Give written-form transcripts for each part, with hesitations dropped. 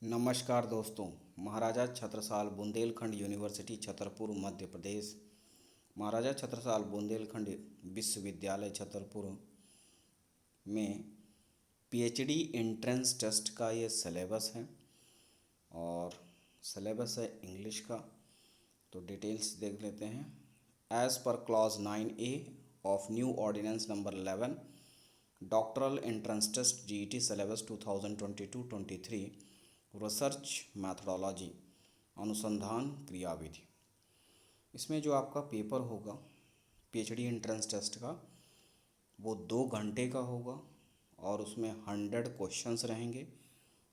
नमस्कार दोस्तों। महाराजा छत्रसाल बुंदेलखंड यूनिवर्सिटी छतरपुर मध्य प्रदेश, महाराजा छत्रसाल बुंदेलखंड विश्वविद्यालय छतरपुर में पीएचडी एंट्रेंस टेस्ट का ये सिलेबस है और सिलेबस है इंग्लिश का। तो डिटेल्स देख लेते हैं। As per clause 9A of new ordinance number 11 doctoral entrance test GET syllabus 2022-23 research methodology अनुसंधान क्रियाविधि। इसमें जो आपका पेपर होगा पीएचडी एंट्रेंस टेस्ट का वो 2 घंटे का होगा और उसमें 100 क्वेश्चंस रहेंगे।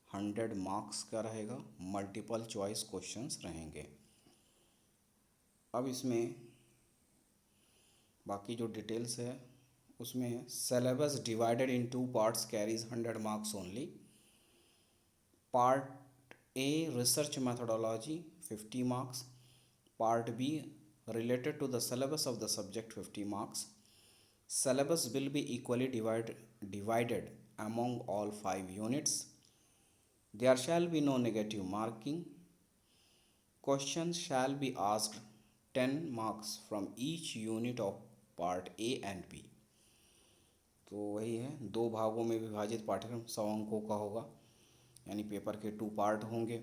100 मार्क्स का रहेगा, मल्टीपल चॉइस क्वेश्चंस रहेंगे। अब इसमें बाकी जो डिटेल्स है उसमें syllabus divided in 2 parts carries 100 marks only. Part a research methodology 50 marks, part B related to the syllabus of the subject 50 marks. Syllabus will be equally divided among all 5 units. There shall be no negative marking. Questions shall be asked 10 marks from each unit of part A and B. तो वही है, 2 भागों में विभाजित पाठ्यक्रम 100 अंकों का होगा, यानी पेपर के 2 पार्ट होंगे।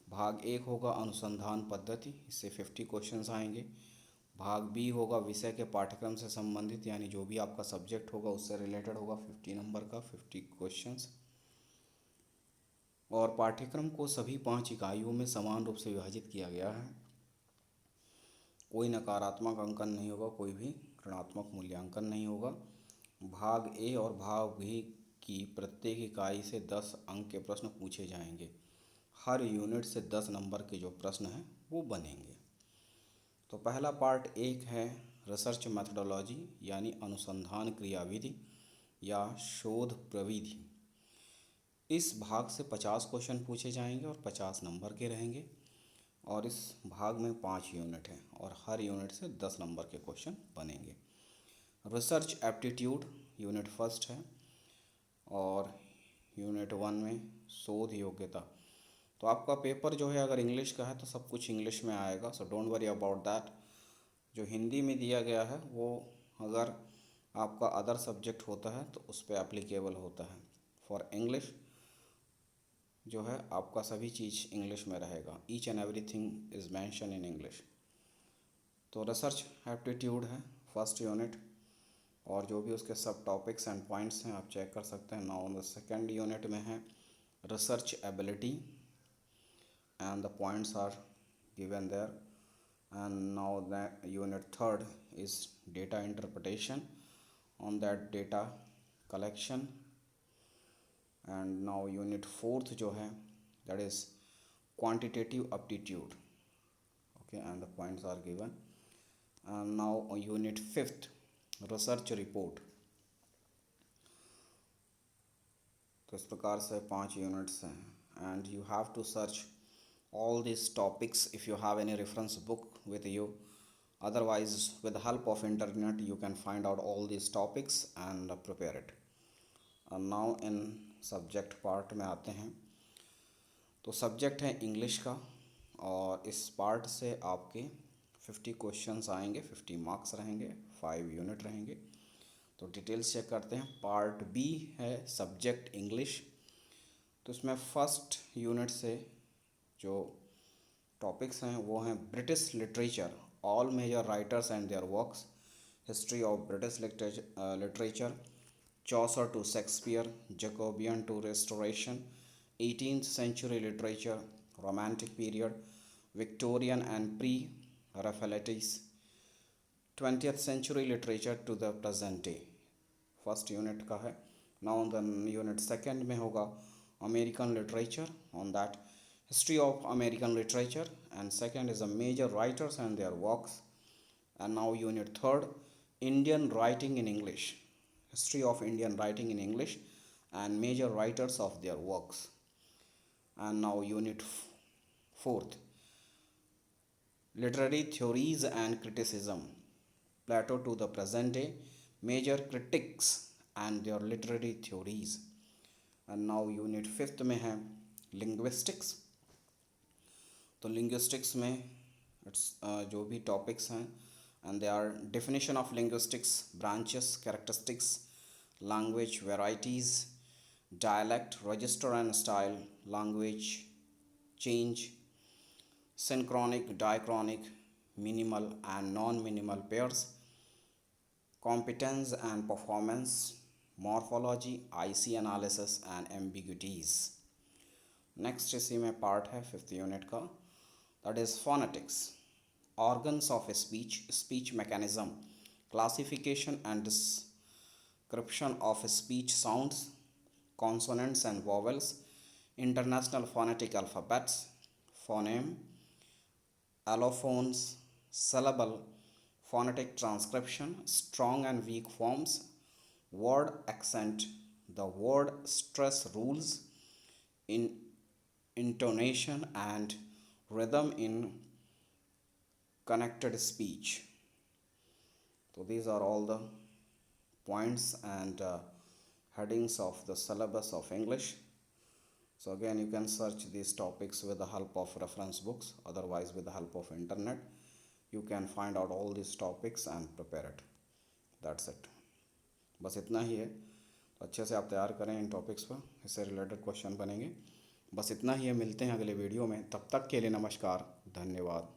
भाग 1 होगा अनुसंधान पद्धति, इससे 50 क्वेश्चंस आएंगे। भाग बी होगा विषय के पाठ्यक्रम से संबंधित, यानी जो भी आपका सब्जेक्ट होगा उससे रिलेटेड होगा, 50 नंबर का 50 क्वेश्चंस। और पाठ्यक्रम को सभी 5 इकाइयों में समान रूप से विभाजित किया गया है। कोई नकारात्मक अंकन नहीं होगा, कोई भी ऋणात्मक मूल्यांकन नहीं होगा। भाग ए और भाग बी की प्रत्येक इकाई से 10 अंक के प्रश्न पूछे जाएंगे। हर यूनिट से 10 नंबर के जो प्रश्न हैं वो बनेंगे। तो पहला पार्ट 1 है रिसर्च मैथडोलॉजी, यानी अनुसंधान क्रियाविधि या शोध प्रविधि। इस भाग से 50 क्वेश्चन पूछे जाएंगे और 50 नंबर के रहेंगे। और इस भाग में 5 यूनिट हैं और हर यूनिट से 10 नंबर के क्वेश्चन बनेंगे। रिसर्च एप्टीट्यूड यूनिट फर्स्ट है और यूनिट 1 में शोध योग्यता। तो आपका पेपर जो है अगर इंग्लिश का है तो सब कुछ इंग्लिश में आएगा, so don't worry about that. जो हिंदी में दिया गया है वो अगर आपका अदर सब्जेक्ट होता है तो उस पर एप्लीकेबल होता है। फॉर इंग्लिश जो है आपका सभी चीज़ इंग्लिश में रहेगा, each and everything is mention in English. तो रिसर्च एप्टीट्यूड है फर्स्ट यूनिट और जो भी उसके सब टॉपिक्स एंड पॉइंट्स हैं आप चेक कर सकते हैं। नाउ द सेकेंड यूनिट में है research ability and the points are given there. And now the unit third is data interpretation, on that data collection. And now unit fourth जो है that is quantitative aptitude, okay, and the points are given. And now unit fifth research report। तो इस प्रकार से 5 units हैं and you have to search all these topics if you have any reference book with you. Otherwise with the help of internet you can find out all these topics and prepare it. And now in subject part में आते हैं। तो subject है English का और इस part से आपके 50 क्वेश्चंस आएंगे, 50 मार्क्स रहेंगे, 5 यूनिट रहेंगे। तो डिटेल्स चेक करते हैं। पार्ट बी है सब्जेक्ट इंग्लिश। तो इसमें फर्स्ट यूनिट से जो टॉपिक्स हैं वो हैं British literature, all major writers and their works, history of British literature, Chaucer to Shakespeare, Jacobean to Restoration, 18th century literature, romantic period, Victorian and pre Raphaelites, 20th century literature to the present day. First unit का है। Now the unit second में होगा American literature, on that history of American literature, and second is the major writers and their works. And now unit third, Indian writing in English, history of Indian writing in English and major writers of their works. And now unit fourth, literary theories and criticism, Plato to the present day, major critics and their literary theories. And now unit fifth में है linguistics. तो linguistics में जो भी topics हैं and they are definition of linguistics, branches, characteristics, language varieties, dialect, register and style, language change, synchronic, diachronic, minimal and non-minimal pairs, competence and performance, morphology, IC analysis and ambiguities. Next इसी में part है 5th unit का, that is phonetics, organs of speech, speech mechanism, classification and description of speech sounds, consonants and vowels, international phonetic alphabets, phoneme, allophones, syllable, phonetic transcription, strong and weak forms, word accent, the word stress rules, in intonation and rhythm in connected speech. So these are all the points and headings of the syllabus of English. So again, you can search these topics with the help of reference books, otherwise with the help of internet. You can find out all these topics and prepare it. That's it. बस इतना ही है, तो अच्छे से आप तैयार करें इन topics पर, इससे रिलेटेड क्वेश्चन बनेंगे। बस इतना ही है, मिलते हैं अगले वीडियो में, तब तक के लिए नमस्कार, धन्यवाद।